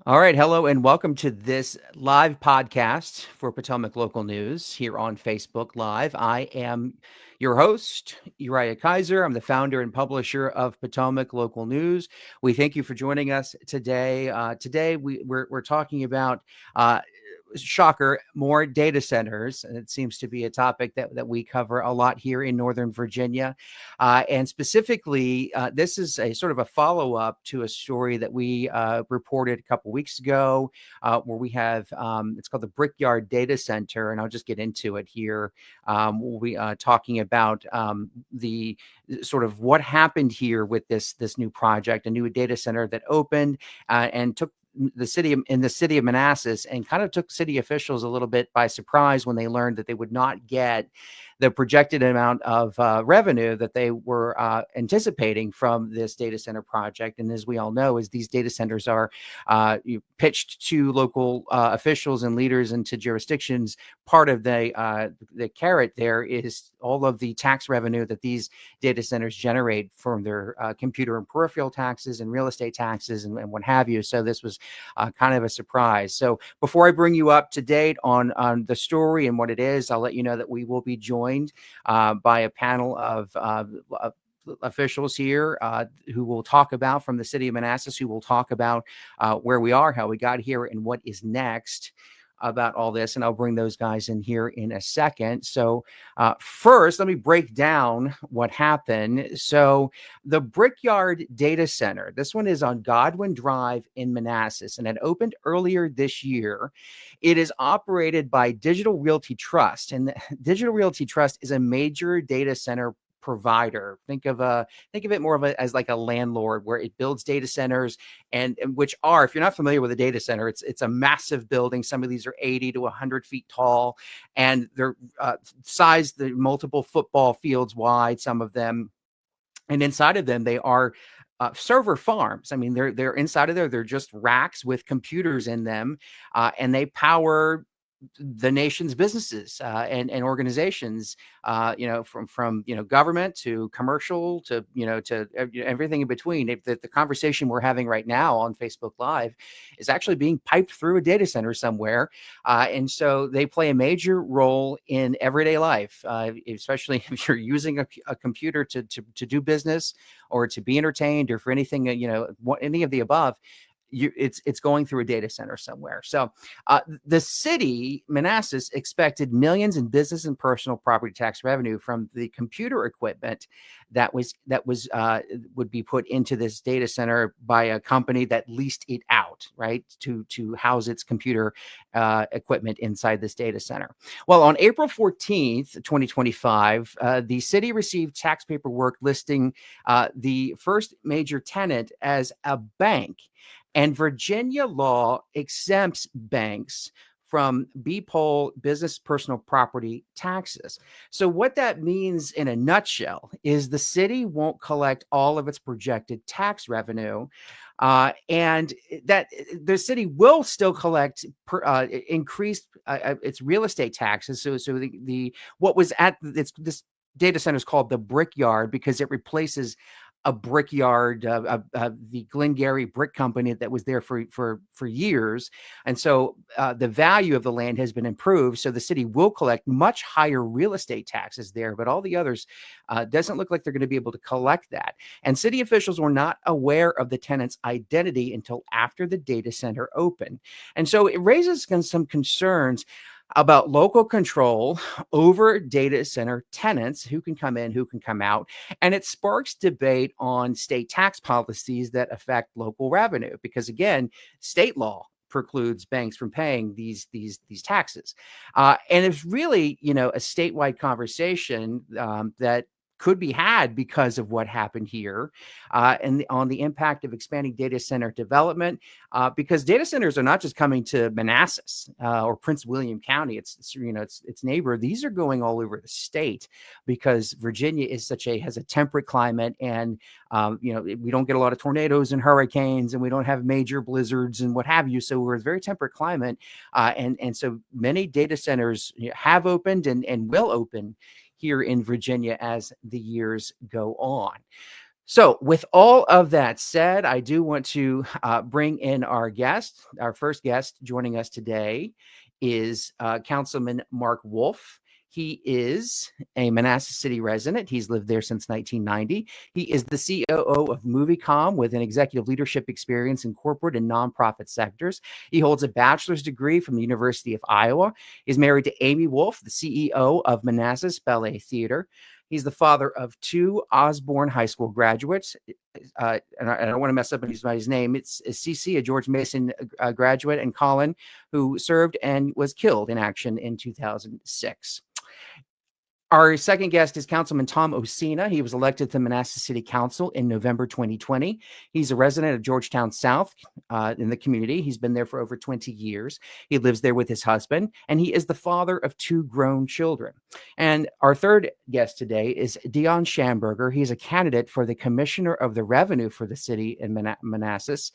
All right. Hello and welcome to this live podcast for Potomac Local News here on Facebook Live. I am your host, Uriah Kaiser. I'm the founder and publisher of Potomac Local News. We thank you for joining us today. Today, we're talking about shocker, more data centers. And it seems to be a topic that we cover a lot here in Northern Virginia. And specifically, this is a sort of a follow-up to a story that we reported a couple weeks ago, where we have, it's called the Brickyard Data Center. And I'll just get into it here. We'll be talking about the sort of what happened here with this new project, a new data center that opened and took the city of Manassas and kind of took city officials a little bit by surprise when they learned that they would not get the projected amount of revenue that they were anticipating from this data center project. And as we all know, as these data centers are pitched to local officials and leaders and to jurisdictions, part of the carrot there is all of the tax revenue that these data centers generate from their computer and peripheral taxes and real estate taxes and what have you. So this was kind of a surprise. So before I bring you up to date on the story and what it is, I'll let you know that we will be joined by a panel of officials here who will talk about from the city of Manassas, who will talk about where we are, how we got here, and what is next about all this. And I'll bring those guys in here in a second. So first, let me break down what happened. So the Brickyard Data Center, this one is on Godwin Drive in Manassas, and it opened earlier this year. It is operated by Digital Realty Trust, and Digital Realty Trust is a major data center provider. Think of it more of as like a landlord, where it builds data centers, and which are, if you're not familiar with a data center, it's a massive building. Some of these are 80 to 100 feet tall, and they're sized the multiple football fields wide, some of them. And inside of them, they are server farms. I mean, they're inside of there. They're just racks with computers in them, and they power the nation's businesses and organizations, from government to commercial to to everything in between. The conversation we're having right now on Facebook Live is actually being piped through a data center somewhere, and so they play a major role in everyday life, especially if you're using a computer to do business or to be entertained or for anything, any of the above. It's going through a data center somewhere. So the city, Manassas, expected millions in business and personal property tax revenue from the computer equipment that would be put into this data center by a company that leased it out, right, to house its computer equipment inside this data center. Well, on April 14th, 2025, the city received tax paperwork listing the first major tenant as a bank. And Virginia law exempts banks from BPOL, business personal property taxes. So what that means in a nutshell is the city won't collect all of its projected tax revenue, and that the city will still collect increased its real estate taxes. So the what was at this data center is called the Brickyard because it replaces a brickyard, the Glengarry Brick Company that was there for years. And so the value of the land has been improved. So the city will collect much higher real estate taxes there, but all the others doesn't look like they're going to be able to collect that. And city officials were not aware of the tenant's identity until after the data center opened. And so it raises some concerns about local control over data center tenants, who can come in, who can come out. And it sparks debate on state tax policies that affect local revenue, because again, state law precludes banks from paying these taxes. And it's really, a statewide conversation that could be had because of what happened here, and on the impact of expanding data center development, because data centers are not just coming to Manassas or Prince William County. It's neighbor. These are going all over the state because Virginia is has a temperate climate, and we don't get a lot of tornadoes and hurricanes, and we don't have major blizzards and what have you. So we're a very temperate climate, and so many data centers have opened and will open here in Virginia as the years go on. So, with all of that said, I do want to bring in our guest. Our first guest joining us today is Councilman Mark Wolfe. He is a Manassas City resident. He's lived there since 1990. He is the COO of MovieCom with an executive leadership experience in corporate and nonprofit sectors. He holds a bachelor's degree from the University of Iowa. He's married to Amy Wolfe, the CEO of Manassas Ballet Theater. He's the father of two Osborne High School graduates. And I don't want to mess up his name. It's CC, a George Mason graduate, and Colin, who served and was killed in action in 2006. Our second guest is Councilman Tom Osina. He was elected to Manassas City Council in November 2020. He's a resident of Georgetown South in the community. He's been there for over 20 years. He lives there with his husband, and he is the father of two grown children. And our third guest today is Deon Shamberger. He's a candidate for the Commissioner of the Revenue for the city in Manassas.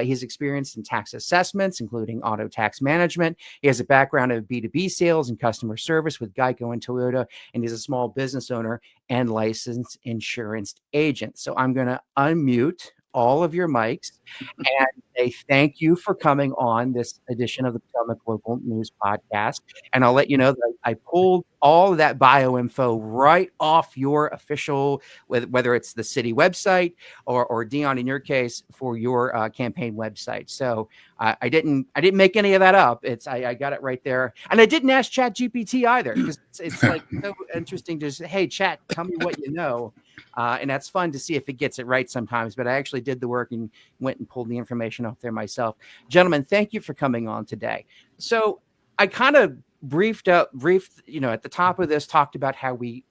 He's experienced in tax assessments, including auto tax management. He has a background of B2B sales and customer service with Geico and Toyota, and he's a small business owner and licensed insurance agent. So I'm going to unmute all of your mics and say thank you for coming on this edition of the Potomac Local News Podcast. And I'll let you know that I pulled all of that bio info right off your official, whether it's the city website or Deon, in your case, for your campaign website. So I didn't make any of that up. I got it right there, and I didn't ask Chat GPT either, because it's like so interesting to say, hey, Chat, tell me what you know. And that's fun to see if it gets it right sometimes. But I actually did the work and went and pulled the information off there myself. Gentlemen, thank you for coming on today. So I kind of briefed, at the top of this, talked about how we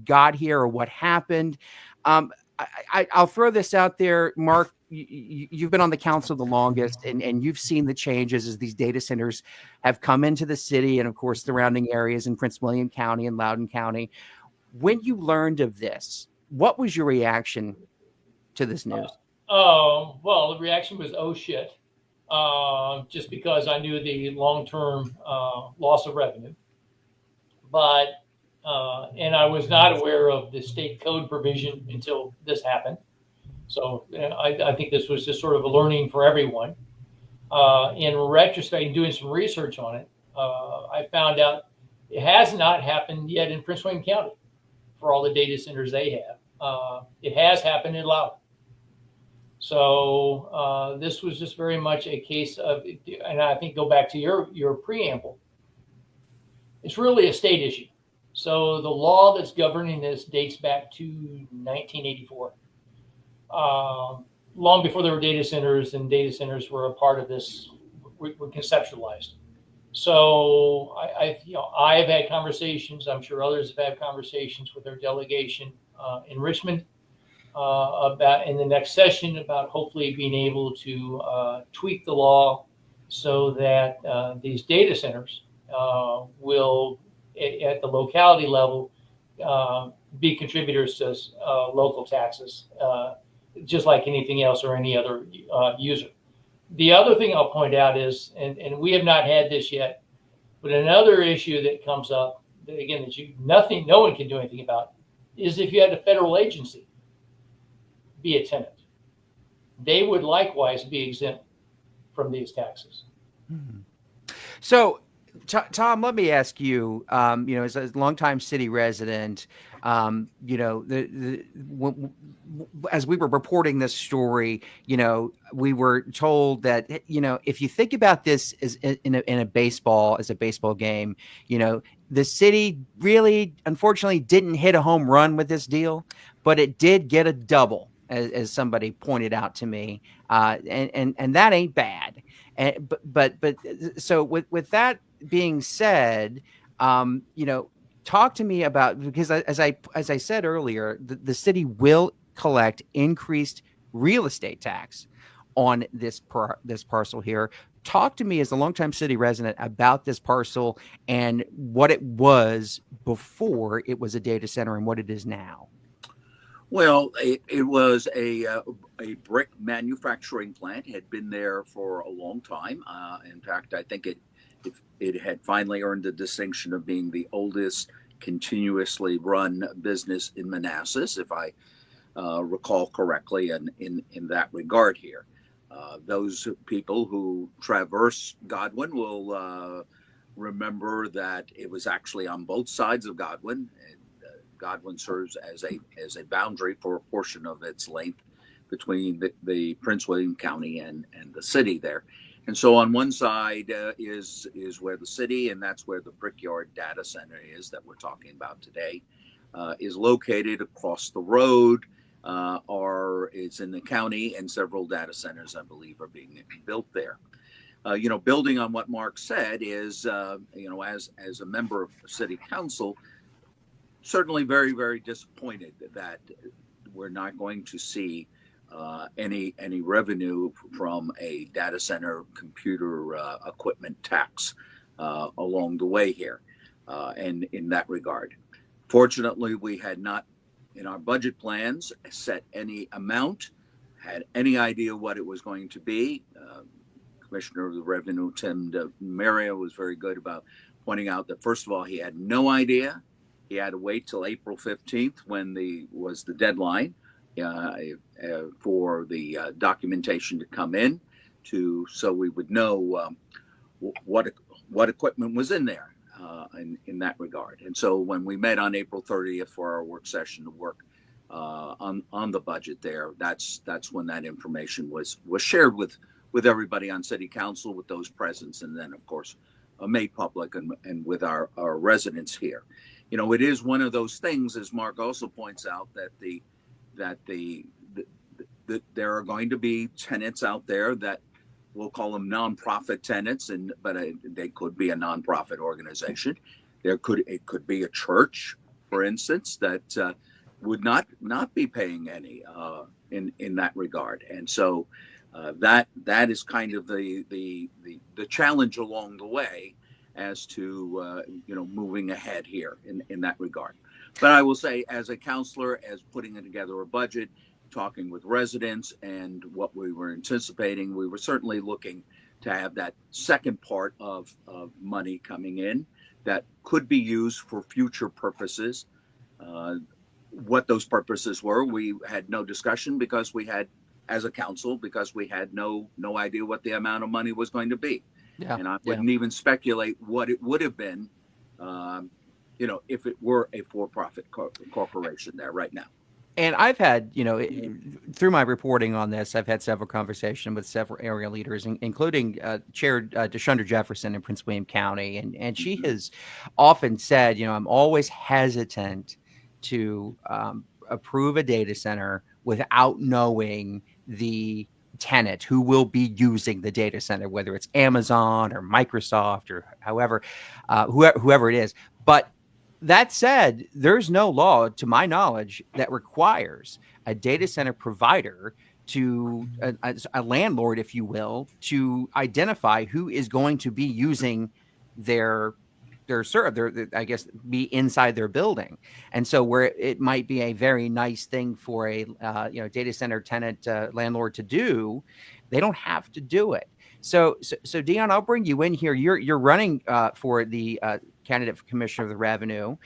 got here or what happened. I'll throw this out there, Mark. You've been on the council the longest, and you've seen the changes as these data centers have come into the city and, of course, surrounding areas in Prince William County and Loudoun County. When you learned of this, what was your reaction to this news? Well, the reaction was, oh, shit, just because I knew the long-term loss of revenue. But, and I was not aware of the state code provision until this happened. So I think this was just sort of a learning for everyone. In retrospect, doing some research on it, I found out it has not happened yet in Prince William County for all the data centers they have. It has happened in Loudoun. So this was just very much a case of, and I think go back to your preamble, it's really a state issue. So the law that's governing this dates back to 1984. Long before there were data centers, and data centers were a part of this, were conceptualized. So I have had conversations. I'm sure others have had conversations with their delegation in Richmond about in the next session about hopefully being able to tweak the law so that these data centers will, at the locality level, be contributors to local taxes, just like anything else or any other user. The other thing I'll point out is, and we have not had this yet, but another issue that comes up, that again, that no one can do anything about, is if you had a federal agency be a tenant, they would likewise be exempt from these taxes. Mm-hmm. So, Tom, let me ask you, as a longtime city resident, as we were reporting this story, we were told that, if you think about this as in a baseball game, the city really, unfortunately, didn't hit a home run with this deal, but it did get a double, as somebody pointed out to me, and that ain't bad. But so with that being said, talk to me about, because as I said earlier, the city will collect increased real estate tax on this parcel here. Talk to me, as a longtime city resident, about this parcel and what it was before it was a data center and what it is now. Well, it was a brick manufacturing plant. It had been there for a long time. In fact, I think it had finally earned the distinction of being the oldest continuously run business in Manassas, if I recall correctly, and in that regard here. Those people who traverse Godwin will remember that it was actually on both sides of Godwin. And, Godwin serves as a boundary for a portion of its length between the Prince William County and the city there. And so on one side is where the city, and that's where the Brickyard Data Center is that we're talking about today, is located. Across the road is in the county, and several data centers, I believe, are being built there. Building on what Mark said is, as a member of the city council, certainly very, very disappointed that we're not going to see any revenue from a data center computer equipment tax along the way here, and in that regard. Fortunately, we had not, in our budget plans, set any amount, had any idea what it was going to be. Commissioner of the Revenue, Tim Maria, was very good about pointing out that, first of all, he had no idea. He had to wait till April 15th when was the deadline for the documentation to come in, so we would know what equipment was in there in that regard. And so when we met on April 30th for our work session to work on the budget there, that's when that information was shared with everybody on city council, with those present, and then of course made public and with our residents here. It is one of those things, as Mark also points out, that there are going to be tenants out there that we'll call them nonprofit tenants, but they could be a nonprofit organization. It could be a church, for instance, that would not be paying any in that regard, and so that is kind of the challenge along the way as to moving ahead here in that regard. But I will say, as a counselor, as putting together a budget, talking with residents, and what we were anticipating, we were certainly looking to have that second part of money coming in that could be used for future purposes. What those purposes were, we had no discussion because we had, as a council, because we had no idea what the amount of money was going to be. Yeah, and I wouldn't even speculate what it would have been, if it were a for-profit corporation there right now. And I've had, through my reporting on this, I've had several conversations with several area leaders, including Chair DeShunda Jefferson in Prince William County. And she has often said, I'm always hesitant to approve a data center without knowing the tenant who will be using the data center, whether it's Amazon or Microsoft or whoever it is. But that said, there's no law, to my knowledge, that requires a data center provider to a landlord, if you will, to identify who is going to be using their I guess, be inside their building. And so where it might be a very nice thing for a data center tenant landlord to do, they don't have to do it. So Deon, I'll bring you in here. You're running for the candidate for Commissioner of the Revenue.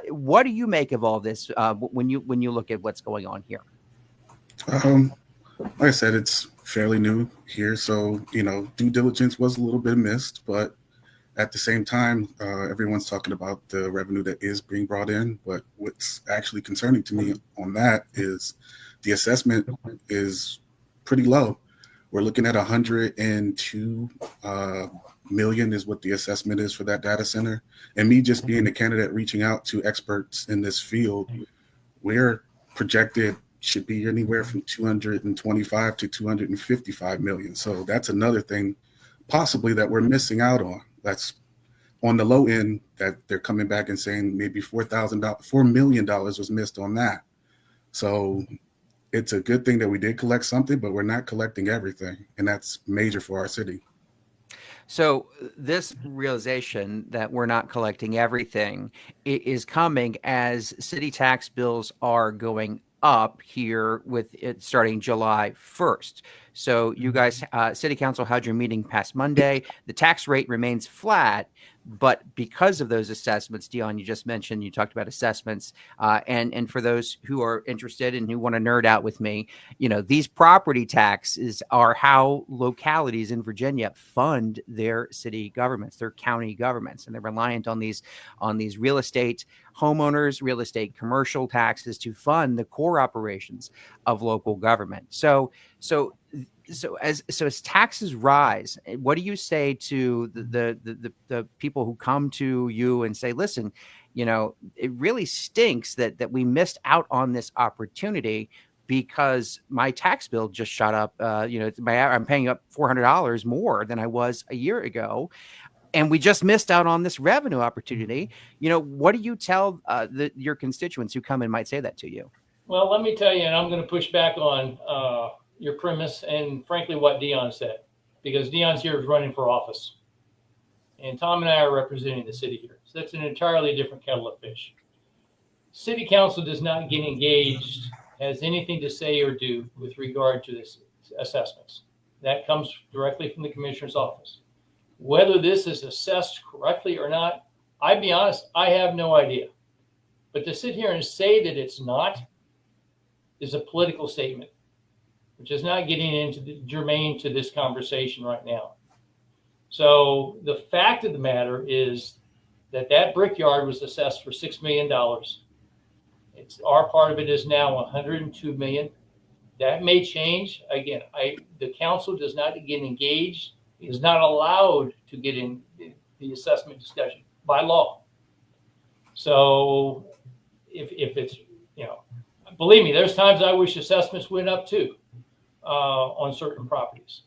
What do you make of all this when you look at what's going on here? Like I said, it's fairly new here, so due diligence was a little bit missed, but at the same time, everyone's talking about the revenue that is being brought in. But what's actually concerning to me on that is the assessment is pretty low. We're looking at 102 million is what the assessment is for that data center. And me just being a candidate reaching out to experts in this field, we're projected should be anywhere from 225 to 255 million. So that's another thing possibly that we're missing out on. That's on the low end, that they're coming back and saying maybe $4 million was missed on that. So it's a good thing that we did collect something, but we're not collecting everything. And that's major for our city. So this realization that we're not collecting everything is coming as city tax bills are going up here with it starting July 1st. So you guys, City Council had your meeting past Monday. The tax rate remains flat, but because of those assessments, Deon, you just mentioned, you talked about assessments, and for those who are interested and who want to nerd out with me, these property taxes are how localities in Virginia fund their city governments, their county governments, and they're reliant on these real estate homeowners, real estate commercial taxes to fund the core operations of local government. So as taxes rise, what do you say to the people who come to you and say, listen, it really stinks that we missed out on this opportunity because my tax bill just shot up. I'm paying up $400 more than I was a year ago, and we just missed out on this revenue opportunity. What do you tell your constituents who come and might say that to you? Well, let me tell you, and I'm going to push back on your premise and frankly what Deon said, because Deon's here is running for office. And Tom and I are representing the city here. So that's an entirely different kettle of fish. City council does not get engaged, has anything to say or do with regard to this assessments. That comes directly from the commissioner's office. Whether this is assessed correctly or not, I'd be honest, I have no idea. But to sit here and say that it's not is a political statement, which is not getting into germane to this conversation right now. So the fact of the matter is that Brickyard was assessed for $6 million. Our part of it is now $102 million. That may change. Again, the council does not get engaged, is not allowed to get in the assessment discussion by law. So if it's, believe me, there's times I wish assessments went up too on certain properties.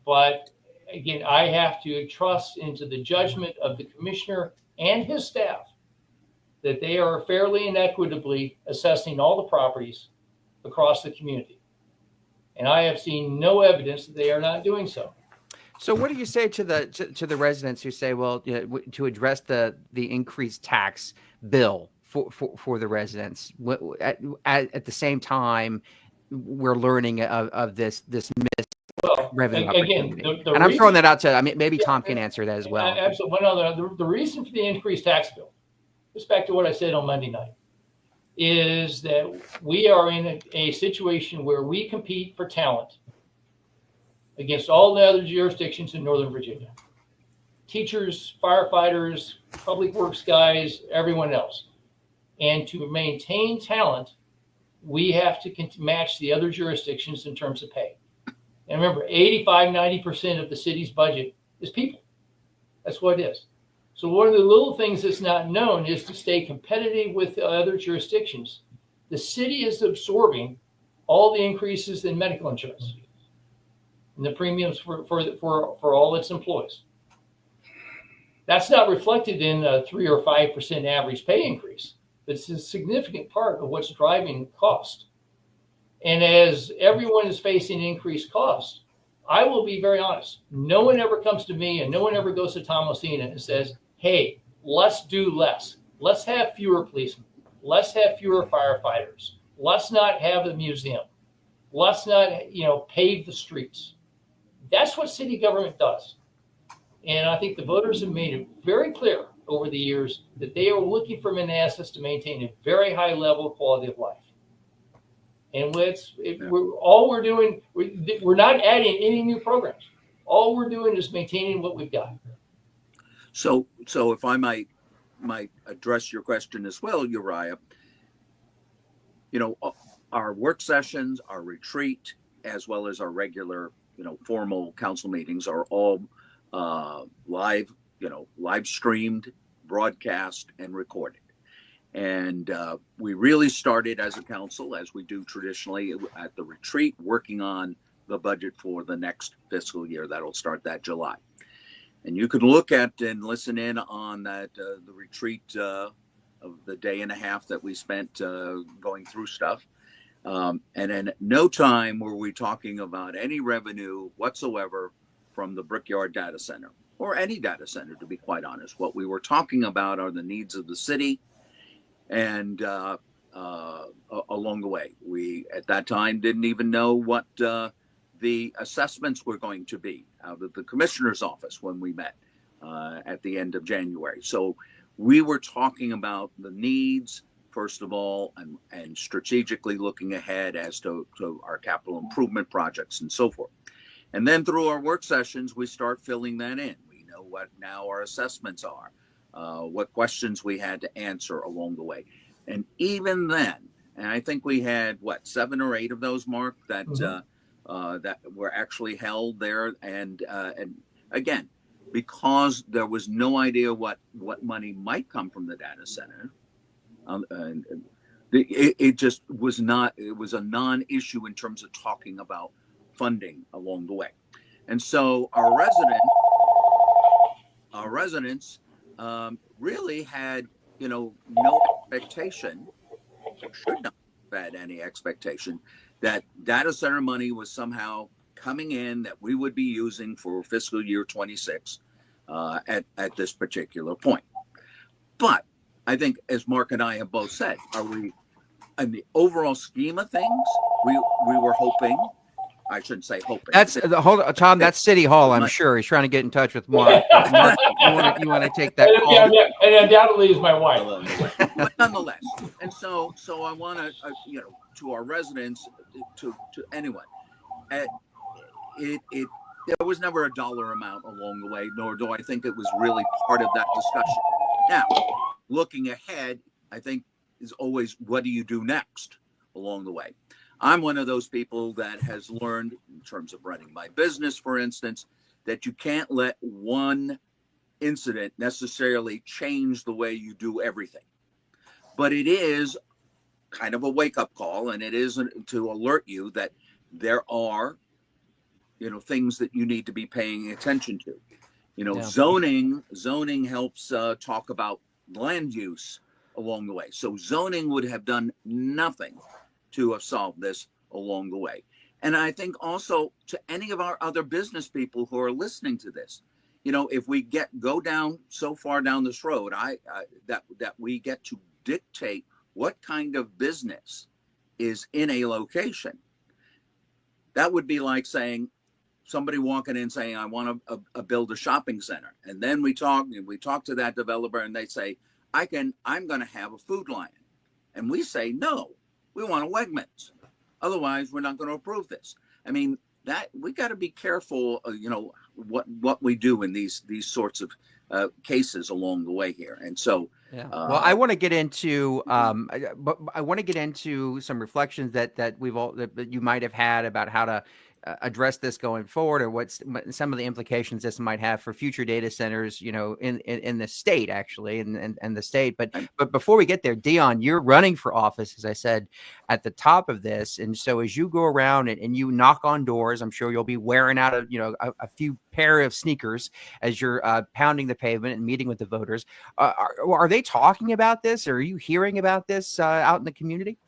But again, I have to trust into the judgment of the commissioner and his staff that they are fairly and equitably assessing all the properties across the community. And I have seen no evidence that they are not doing so. So what do you say to the residents who say, well, to address the increased tax bill for the residents, at the same time we're learning of this missed revenue opportunity? And I'm throwing that out to, maybe Tom can answer that as well. Absolutely. The reason for the increased tax bill, just back to what I said on Monday night, is that we are in a situation where we compete for talent against all the other jurisdictions in Northern Virginia. Teachers, firefighters, public works guys, everyone else. And to maintain talent, we have to match the other jurisdictions in terms of pay. And remember, 85-90% of the city's budget is people. That's what it is. So one of the little things that's not known is to stay competitive with other jurisdictions. The city is absorbing all the increases in medical insurance and the premiums for all its employees. That's not reflected in a 3 or 5% average pay increase. It's a significant part of what's driving cost. And as everyone is facing increased cost, I will be very honest. No one ever comes to me and no one ever goes to Tom Osina and says, hey, let's do less. Let's have fewer policemen. Let's have fewer firefighters. Let's not have a museum. Let's not, pave the streets. That's what city government does. And I think the voters have made it very clear over the years that they are looking for Manassas to maintain a very high level of quality of life. And we're doing, we're not adding any new programs. All we're doing is maintaining what we've got. So if I might address your question as well, Uriah, our work sessions, our retreat, as well as our regular, formal council meetings are all live streamed, broadcast, and recorded. And we really started as a council, as we do traditionally at the retreat, working on the budget for the next fiscal year. That'll start that July. And you can look at and listen in on that the retreat of the day and a half that we spent going through stuff. And in no time were we talking about any revenue whatsoever from the Brickyard Data Center, or any data center, to be quite honest. What we were talking about are the needs of the city. And along the way, we at that time didn't even know what the assessments were going to be out of the commissioner's office when we met at the end of January. So we were talking about the needs, first of all, and strategically looking ahead as to our capital improvement projects and so forth. And then through our work sessions, we start filling that in. We know what now our assessments are, what questions we had to answer along the way. And even then, and I think we had, 7 or 8 of those, Mark, that that were actually held there. And again, because there was no idea what money might come from the data center, it just was not, it was a non-issue in terms of talking about funding along the way. And so our residents really had, no expectation, or should not have had any expectation, that data center money was somehow coming in that we would be using for fiscal year 26 at this particular point. But I think, as Mark and I have both said, are we, in the overall scheme of things, we were hoping. I shouldn't say hoping. That's Tom. That's City Hall. I'm sure he's trying to get in touch with Mark. Mark, you want to take that call? And undoubtedly is my wife. But nonetheless, and so I want to, to our residents, to anyone, there was never a dollar amount along the way, nor do I think it was really part of that discussion. Now, looking ahead, I think is always, what do you do next along the way? I'm one of those people that has learned, in terms of running my business, for instance, that you can't let one incident necessarily change the way you do everything. But it is kind of a wake-up call, and it is to alert you that there are, things that you need to be paying attention to. Zoning helps talk about land use along the way. So zoning would have done nothing to have solved this along the way. And I think also to any of our other business people who are listening to this, if we go down so far down this road, that we get to dictate what kind of business is in a location. That would be like saying, somebody walking in saying, I want to build a shopping center. And then we talk to that developer and they say, I'm going to have a Food Lion. And we say, no, we want a Wegmans. Otherwise, we're not going to approve this. I mean, that we got to be careful, what we do in these sorts of cases along the way here. And so, well, I want to get into, but I want to get into some reflections that you might have had about how to address this going forward, or what some of the implications this might have for future data centers, in the state, actually, and the state. But before we get there, Deon, you're running for office, as I said at the top of this, and so as you go around and you knock on doors, I'm sure you'll be wearing out a few pair of sneakers as you're pounding the pavement and meeting with the voters. Are they talking about this? Or are you hearing about this out in the community?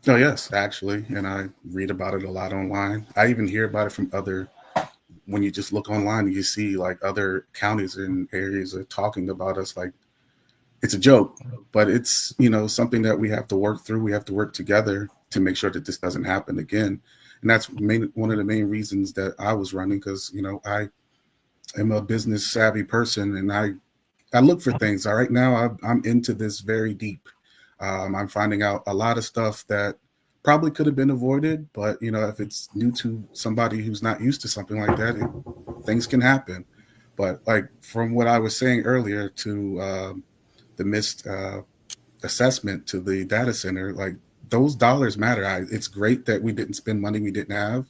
Oh, yes, actually. And I read about it a lot online. I even hear about it from when you just look online, you see like other counties and areas are talking about us like it's a joke, but it's, something that we have to work through. We have to work together to make sure that this doesn't happen again. And that's one of the main reasons that I was running, because, I am a business savvy person and I look for things. Right now, I'm into this very deep. I'm finding out a lot of stuff that probably could have been avoided, but if it's new to somebody who's not used to something like that, things can happen. But like from what I was saying earlier to the missed assessment to the data center, like those dollars matter. It's great that we didn't spend money we didn't have,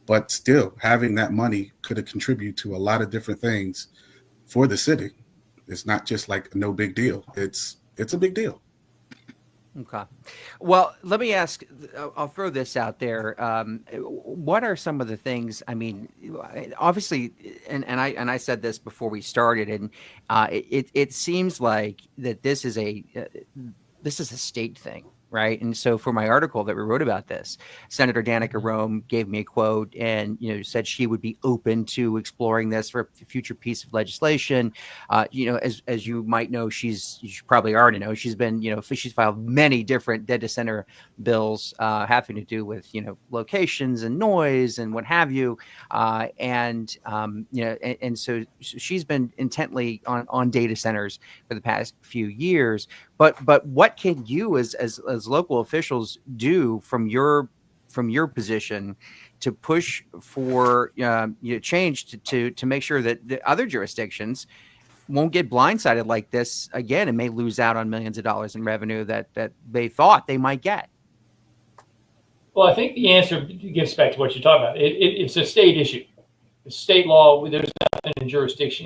but still having that money could have contributed to a lot of different things for the city. It's not just like no big deal. It's a big deal. Okay. Well, let me ask, I'll throw this out there. What are some of the things, I mean, obviously, and I said this before we started, and it seems like that this is a state thing, right? And so for my article that we wrote about this, Senator Danica Rome gave me a quote and, said she would be open to exploring this for a future piece of legislation. As you might know, you probably already know, she's been, she's filed many different data center bills having to do with, locations and noise and what have you. And so she's been intently on data centers for the past few years. But what can you as local officials do from your position to push for change to make sure that the other jurisdictions won't get blindsided like this again and may lose out on millions of dollars in revenue that they thought they might get? Well, I think the answer gets back to what you're talking about. It's a state issue. It's state law. There's nothing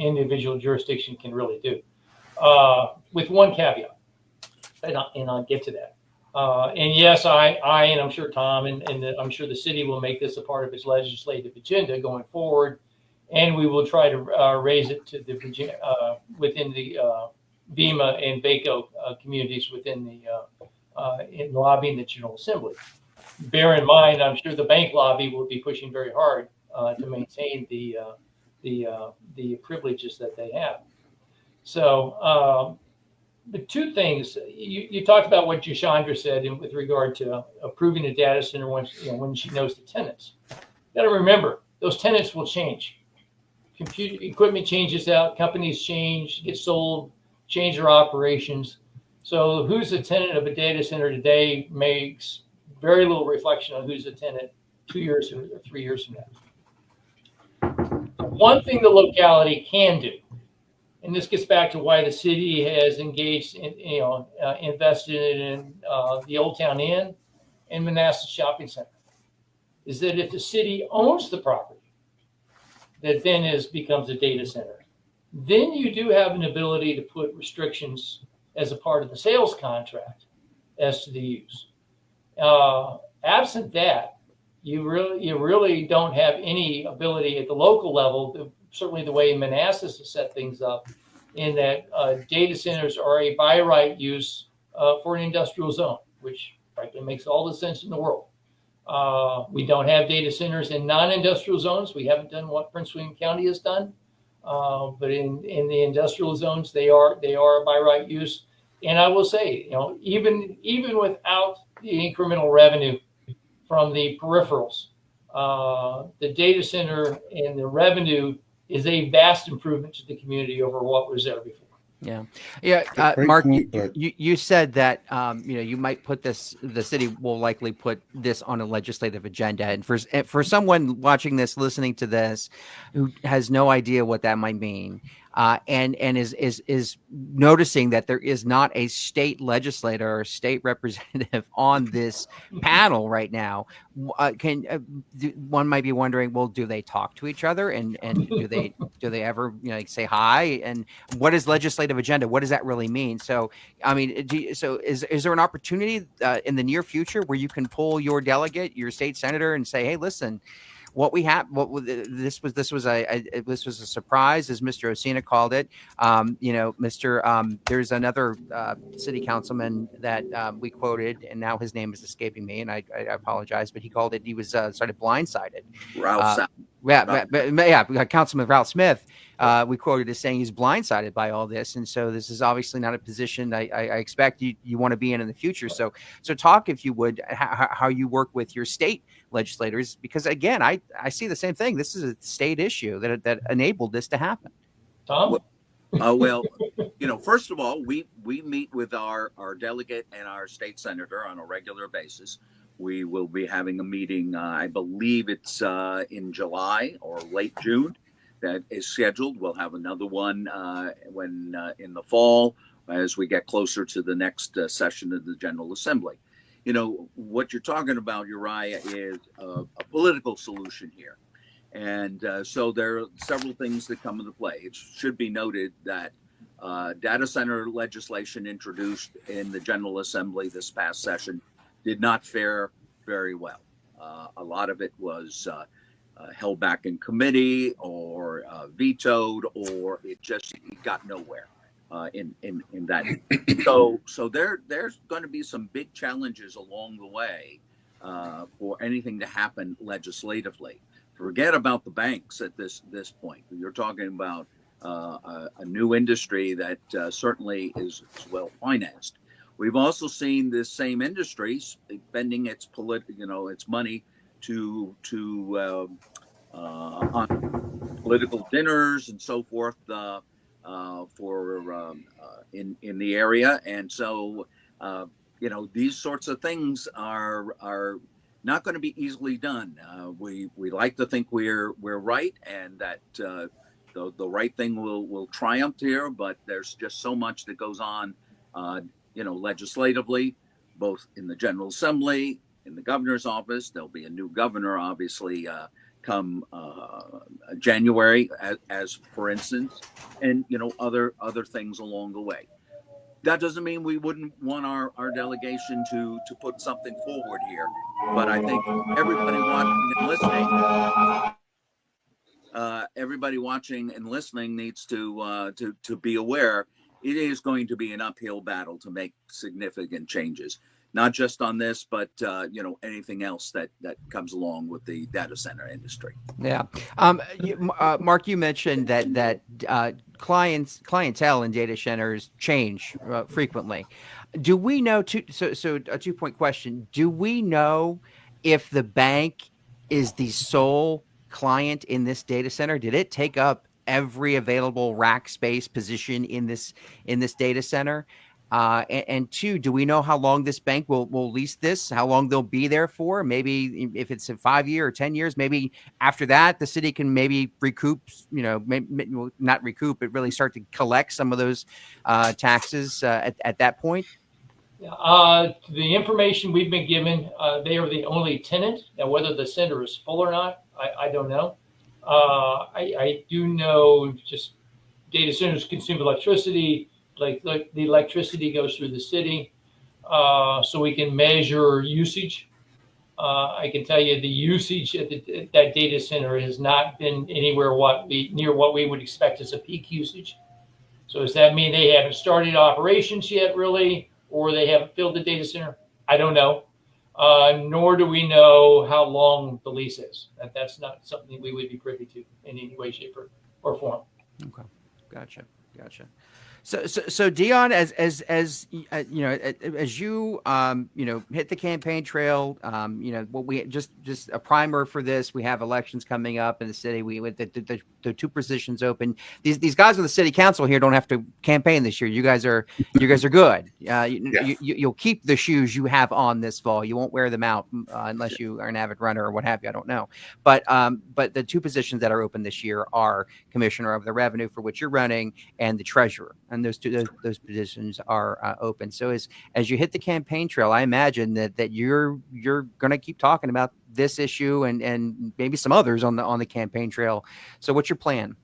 individual jurisdiction can really do. With one caveat, and I'll get to that. And yes, I and I'm sure Tom and I'm sure the city will make this a part of its legislative agenda going forward, and we will try to raise it to the within the VEMA and VACO communities within in lobbying the General Assembly. Bear in mind, I'm sure the bank lobby will be pushing very hard to maintain the privileges that they have. So. The two things you talked about what Chandra said with regard to approving a data center when she knows the tenants. You got to remember those tenants will change. Computer equipment changes out, companies change, get sold, change their operations. So who's a tenant of a data center today makes very little reflection on who's a tenant 2 years or 3 years from now. One thing the locality can do. And this gets back to why the city has engaged in, invested in the Old Town Inn and Manassas Shopping Center, is that if the city owns the property that then becomes a data center, then you do have an ability to put restrictions as a part of the sales contract as to the use. Absent that, you really don't have any ability at the local level. Certainly the way Manassas has set things up, in that data centers are a by right use for an industrial zone, which frankly makes all the sense in the world. We don't have data centers in non-industrial zones. We haven't done what Prince William County has done, but in the industrial zones, they are by right use. And I will say, even without the incremental revenue from the peripherals, the data center and the revenue is a vast improvement to the community over what was there before. Yeah. Mark, you said that you might put this. The city will likely put this on a legislative agenda, and for someone watching this, listening to this, who has no idea what that might mean, and is noticing that there is not a state legislator or state representative on this panel right now, one might be wondering, well, do they talk to each other, and do they ever say hi, and what is legislative agenda? What does that really mean? So, I mean, is there an opportunity in the near future where you can pull your delegate, your state senator, and say, hey, listen, this was a surprise, as Mr. Osina called it. There's another city councilman that we quoted, and now his name is escaping me, and I apologize, but he called it, he was sort of blindsided. Councilman Ralph Smith, we quoted as saying he's blindsided by all this, and so this is obviously not a position I expect you want to be in the future. So talk, if you would, how you work with your state legislators, because again, I see the same thing. This is a state issue that enabled this to happen. Tom? First of all, we meet with our delegate and our state senator on a regular basis. We will be having a meeting, I believe it's in July or late June, that is scheduled. We'll have another one when in the fall, as we get closer to the next session of the General Assembly. What you're talking about, Uriah, is a political solution here. And so there are several things that come into play. It should be noted that data center legislation introduced in the General Assembly this past session did not fare very well. A lot of it was held back in committee or vetoed, or it got nowhere. in that. So there's going to be some big challenges along the way for anything to happen legislatively. Forget about the banks at this point. You're talking about a new industry that certainly is well financed. We've also seen this same industry spending its its money to on political dinners and so forth for in the area, and so these sorts of things are not going to be easily done. We like to think we're right, and that the right thing will triumph here, but there's just so much that goes on, legislatively, both in the General Assembly, in the governor's office. There'll be a new governor, obviously, come January, as for instance, and other things along the way. That doesn't mean we wouldn't want our delegation to put something forward here, but I think everybody watching and listening needs to be aware it is going to be an uphill battle to make significant changes, not just on this, but anything else that comes along with the data center industry. Yeah, Mark, you mentioned that clientele in data centers change frequently. Do we know? So a 2-point question: do we know if the bank is the sole client in this data center? Did it take up every available rack space position in this data center? And 2, do we know how long this bank will lease this? How long they'll be there for? Maybe if it's a 5 year or 10 years, maybe after that the city can maybe recoup, not recoup, but really start to collect some of those taxes at that point. The information we've been given, they are the only tenant. Now, whether the center is full or not, I don't know. I do know just data centers consume electricity. Like the electricity goes through the city, so we can measure usage. I can tell you the usage at that data center has not been anywhere near what we would expect as a peak usage. So does that mean they haven't started operations yet, really, or they haven't filled the data center? I don't know. Nor do we know how long the lease is. That's not something we would be privy to in any way, shape, or form. Okay, gotcha. So Deon, as you hit the campaign trail, what we just a primer for this. We have elections coming up in the city. We with the 2 positions open. These guys on the city council here don't have to campaign this year. You guys are good. You'll keep the shoes you have on this fall. You won't wear them out unless you are an avid runner or what have you. I don't know. But the 2 positions that are open this year are Commissioner of the Revenue, for which you're running, and the Treasurer. And those positions are open. So as you hit the campaign trail, I imagine that you're going to keep talking about this issue and maybe some others on the campaign trail. So what's your plan?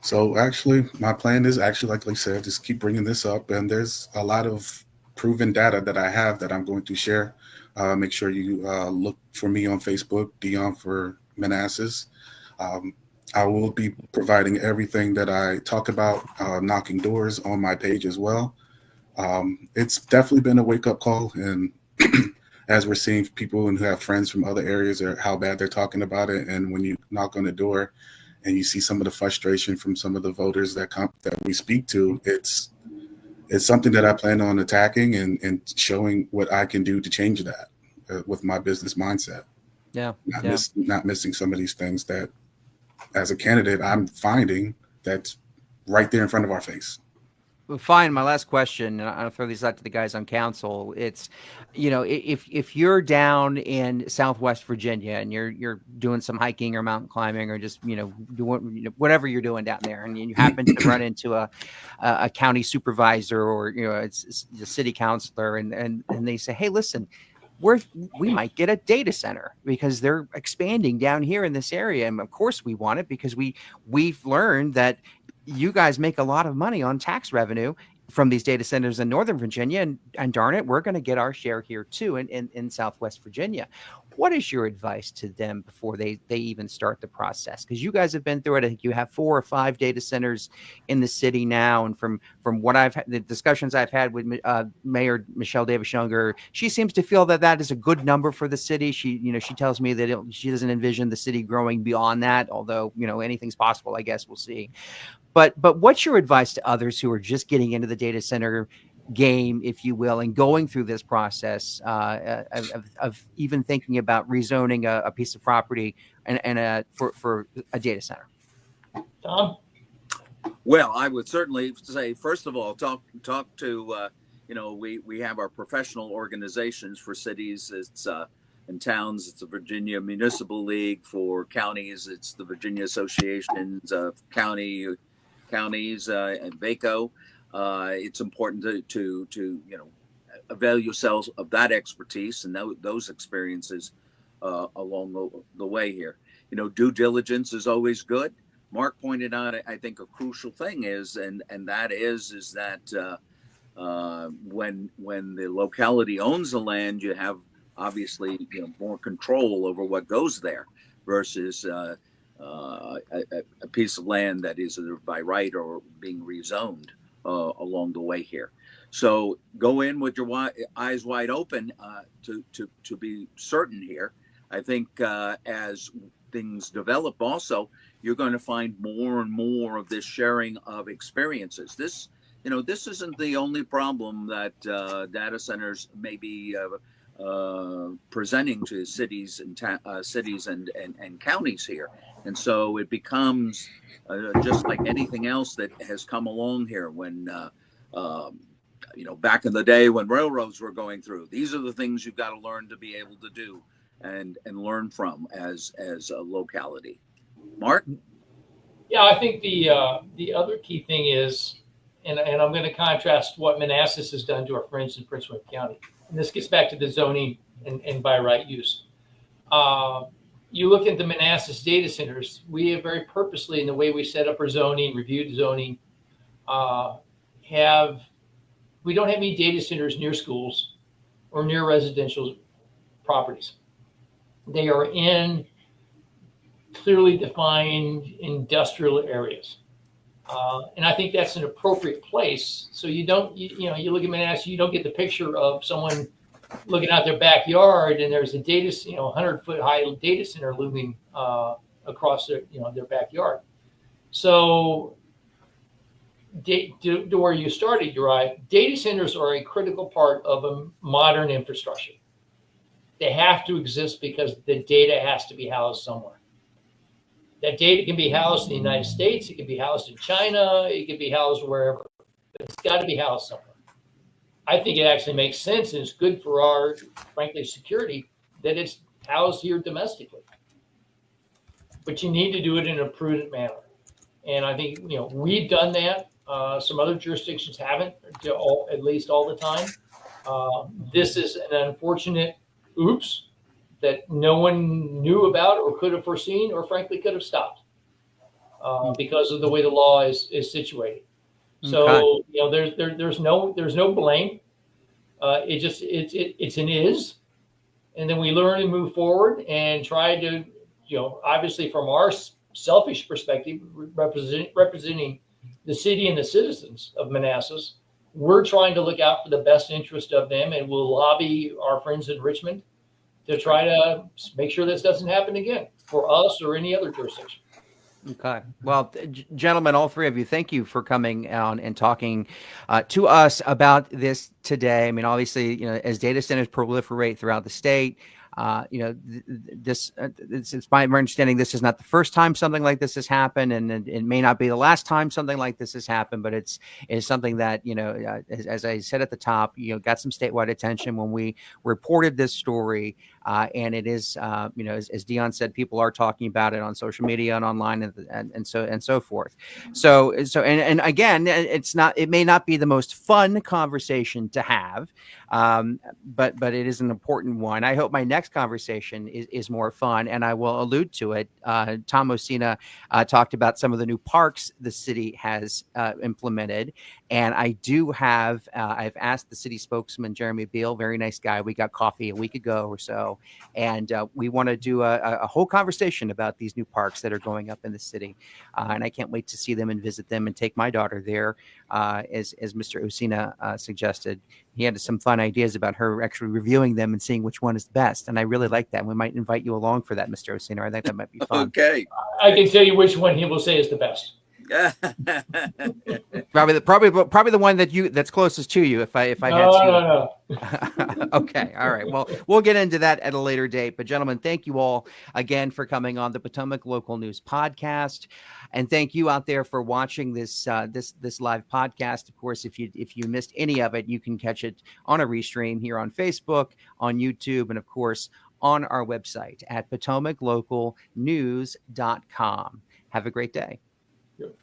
So actually, my plan is like I said, just keep bringing this up. And there's a lot of proven data that I have that I'm going to share. Make sure you look for me on Facebook, Deon for Manassas. I will be providing everything that I talk about, knocking doors, on my page as well. It's definitely been a wake-up call, and as we're seeing people who have friends from other areas or how bad they're talking about it, and when you knock on the door and you see some of the frustration from some of the voters that we speak to, it's something that I plan on attacking and showing what I can do to change that with my business mindset. Not missing some of these things that, as a candidate, I'm finding that's right there in front of our face. Well, fine. My last question, and I'll throw these out to the guys on council. It's, if you're down in Southwest Virginia and you're doing some hiking or mountain climbing or just doing whatever you're doing down there, and you happen to run into a county supervisor or it's a city councilor, and they say, hey, listen, we might get a data center because they're expanding down here in this area, and of course we want it because we've learned that you guys make a lot of money on tax revenue from these data centers in Northern Virginia, and darn it, we're going to get our share here too in Southwest Virginia. What is your advice to them before they even start the process? Because you guys have been through it. I think you have 4 or 5 data centers in the city now, and from what the discussions I've had with Mayor Michelle Davis Younger, she seems to feel that is a good number for the city. She tells me that she doesn't envision the city growing beyond that, although anything's possible. I guess we'll see. But what's your advice to others who are just getting into the data center game, if you will, and going through this process of even thinking about rezoning a piece of property and for a data center? Tom? Well, I would certainly say, first of all, talk to, we have our professional organizations for cities. It's and towns. It's the Virginia Municipal League. For counties, it's the Virginia Associations of Counties and VACO. It's important to avail yourselves of that expertise and those experiences along the way here. Due diligence is always good. Mark pointed out, I think, a crucial thing is, and that is that when the locality owns the land, you have obviously more control over what goes there versus a piece of land that is either by right or being rezoned along the way here. So go in with your eyes wide open to be certain here. I think as things develop also, you're going to find more and more of this sharing of experiences. This isn't the only problem that data centers may be presenting to cities and counties here. And so it becomes just like anything else that has come along here when, back in the day when railroads were going through. These are the things you've got to learn to be able to do and learn from as a locality. Mark? Yeah, I think the other key thing is, and I'm going to contrast what Manassas has done to our friends in Prince William County. And this gets back to the zoning and by right use. You look at the Manassas data centers, we have very purposely, in the way we set up our zoning, reviewed zoning, we don't have any data centers near schools or near residential properties. They are in clearly defined industrial areas. And I think that's an appropriate place. So you don't, you look at Manassas, you don't get the picture of someone looking out their backyard and there's a 100-foot high data center looming across their backyard. So to where you started, you're right. Data centers are a critical part of a modern infrastructure. They have to exist because the data has to be housed somewhere. That data can be housed in the United States. It can be housed in China. It can be housed wherever. But it's got to be housed somewhere. I think it actually makes sense, and it's good for our, frankly, security that it's housed here domestically. But you need to do it in a prudent manner. And I think, we've done that. Some other jurisdictions haven't, at least all the time. This is an unfortunate oops that no one knew about or could have foreseen or frankly could have stopped because of the way the law is situated. So, there's no blame. It's an is. And then we learn and move forward and try to, obviously from our selfish perspective, representing the city and the citizens of Manassas, we're trying to look out for the best interest of them, and we'll lobby our friends in Richmond to try to make sure this doesn't happen again for us or any other jurisdiction. Okay. Well, gentlemen, all three of you, thank you for coming on and talking to us about this today. I mean, obviously, as data centers proliferate throughout the state, it's my understanding this is not the first time something like this has happened, and it may not be the last time something like this has happened, but it's something that, as I said at the top, got some statewide attention when we reported this story. And it is, as Deon said, people are talking about it on social media and online and so forth. So again, it may not be the most fun conversation to have, but it is an important one. I hope my next conversation is more fun, and I will allude to it. Tom Osina talked about some of the new parks the city has implemented, and I do have, I've asked the city spokesman, Jeremy Beal, very nice guy. We got coffee a week ago or so. tomorrow. And we want to do a whole conversation about these new parks that are going up in the city. And I can't wait to see them and visit them and take my daughter there, as Mr. Osina suggested. He had some fun ideas about her actually reviewing them and seeing which one is the best. And I really like that. We might invite you along for that, Mr. Osina. I think that might be fun. Okay. I can tell you which one he will say is the best. Probably the one that's closest to you. If I had to. No. Okay. All right. Well, we'll get into that at a later date. But gentlemen, thank you all again for coming on the Potomac Local News Podcast, and thank you out there for watching this live podcast. Of course, if you missed any of it, you can catch it on a restream here on Facebook, on YouTube, and of course on our website at PotomacLocalNews.com. Have a great day. Yep.